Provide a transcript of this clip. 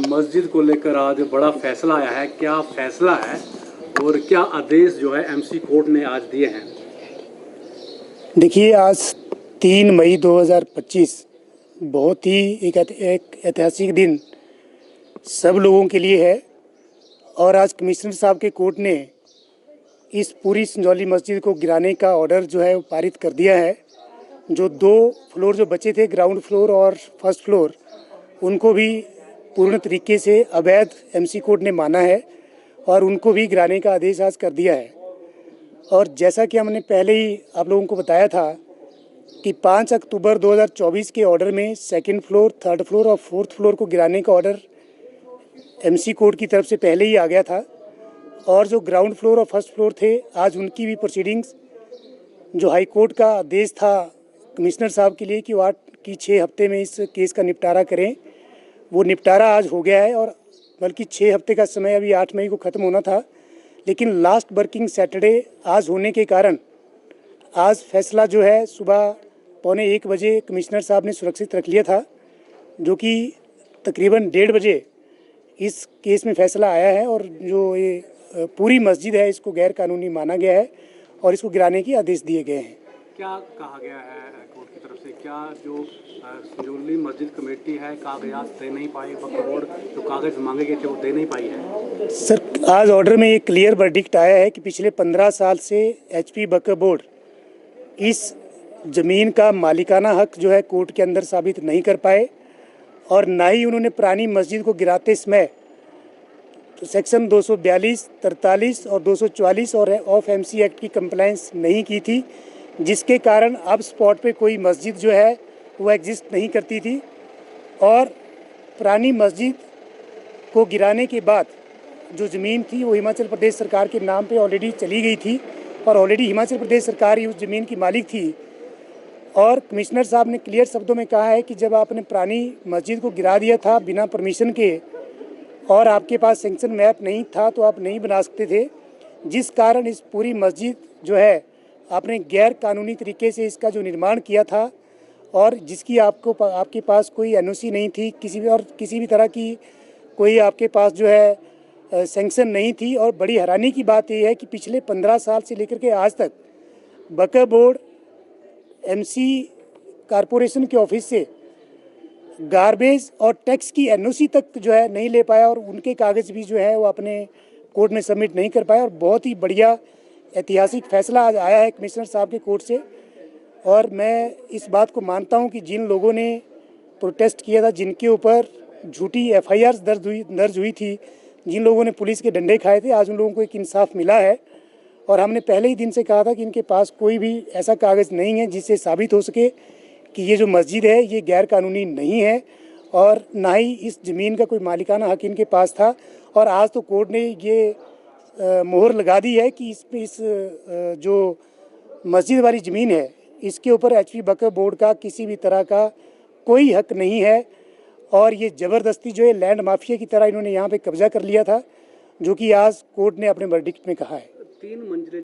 मस्जिद को लेकर आज बड़ा फैसला आया है, क्या फैसला है और क्या आदेश जो है एमसी कोर्ट ने आज दिए हैं? देखिए, आज 3 मई 2025 बहुत ही एक ऐतिहासिक दिन सब लोगों के लिए है। और आज कमिश्नर साहब के कोर्ट ने इस पूरी संजौली मस्जिद को गिराने का ऑर्डर जो है वो पारित कर दिया है। जो 2 फ्लोर जो बचे थे, ग्राउंड फ्लोर और फर्स्ट फ्लोर, उनको भी पूर्ण तरीके से अवैध एमसी कोर्ट ने माना है और उनको भी गिराने का आदेश आज कर दिया है। और जैसा कि हमने पहले ही आप लोगों को बताया था कि 5 अक्टूबर 2024 के ऑर्डर में सेकंड फ्लोर, थर्ड फ्लोर और फोर्थ फ्लोर को गिराने का ऑर्डर एमसी कोर्ट की तरफ से पहले ही आ गया था। और जो ग्राउंड फ्लोर और फर्स्ट फ्लोर थे, आज उनकी भी प्रोसीडिंग्स, जो हाई कोर्ट का आदेश था कमिश्नर साहब के लिए कि वो 6 हफ्ते में इस केस का निपटारा करें, वो निपटारा आज हो गया है। और बल्कि 6 हफ्ते का समय अभी 8 मई को ख़त्म होना था, लेकिन लास्ट वर्किंग सैटरडे आज होने के कारण आज फैसला जो है सुबह 1:45 बजे कमिश्नर साहब ने सुरक्षित रख लिया था, जो कि तकरीबन 1:30 बजे इस केस में फ़ैसला आया है। और जो ये पूरी मस्जिद है, इसको गैर कानूनी माना गया है और इसको गिराने के आदेश दिए गए हैं। क्या कहा गया है कोर्ट की तरफ से? क्या जो संजौली मस्जिद कमेटी है कागजात दे नहीं पाई, वक्फ बोर्ड जो कागज मांगे गए थे वो दे नहीं पाई है? सर, आज ऑर्डर में एक क्लियर वर्डिक्ट आया है कि पिछले 15 साल से एचपी वक्फ बोर्ड इस ज़मीन का मालिकाना हक जो है कोर्ट के अंदर साबित नहीं कर पाए, और ना ही उन्होंने पुरानी मस्जिद को गिराते समय तो सेक्शन 242, 43 और 244 और ऑफ एमसी एक्ट की कंप्लायंस नहीं की थी, जिसके कारण अब स्पॉट पे कोई मस्जिद जो है वो एग्जिस्ट नहीं करती थी। और पुरानी मस्जिद को गिराने के बाद जो ज़मीन थी वो हिमाचल प्रदेश सरकार के नाम पे ऑलरेडी चली गई थी और ऑलरेडी हिमाचल प्रदेश सरकार ही उस ज़मीन की मालिक थी। और कमिश्नर साहब ने क्लियर शब्दों में कहा है कि जब आपने पुरानी मस्जिद को गिरा दिया था बिना परमिशन के और आपके पास सेंक्शन मैप नहीं था, तो आप नहीं बना सकते थे, जिस कारण इस पूरी मस्जिद जो है आपने गैर कानूनी तरीके से इसका जो निर्माण किया था और जिसकी आपके पास कोई एनओसी नहीं थी, किसी भी तरह की कोई आपके पास जो है सेंक्शन नहीं थी। और बड़ी हैरानी की बात यह है कि पिछले 15 साल से लेकर के आज तक वक्फ बोर्ड एमसी कारपोरेशन के ऑफिस से गार्बेज और टैक्स की एनओसी तक जो है नहीं ले पाया और उनके कागज़ भी जो है वो अपने कोर्ट में सबमिट नहीं कर पाया। और बहुत ही बढ़िया ऐतिहासिक फैसला आज आया है कमिश्नर साहब के कोर्ट से। और मैं इस बात को मानता हूं कि जिन लोगों ने प्रोटेस्ट किया था, जिनके ऊपर झूठी एफआईआर दर्ज हुई थी, जिन लोगों ने पुलिस के डंडे खाए थे, आज उन लोगों को एक इंसाफ मिला है। और हमने पहले ही दिन से कहा था कि इनके पास कोई भी ऐसा कागज़ नहीं है जिससे साबित हो सके कि ये जो मस्जिद है ये गैर कानूनी नहीं है, और ना ही इस ज़मीन का कोई मालिकाना हक इनके पास था। और आज तो कोर्ट ने ये मोहर लगा दी है कि इस जो मस्जिद वाली ज़मीन है इसके ऊपर एचपी वक्फ बोर्ड का किसी भी तरह का कोई हक नहीं है। और ये ज़बरदस्ती जो है लैंड माफिया की तरह इन्होंने यहाँ पे कब्जा कर लिया था, जो कि आज कोर्ट ने अपने वर्डिक्ट में कहा है। 3 मंजिले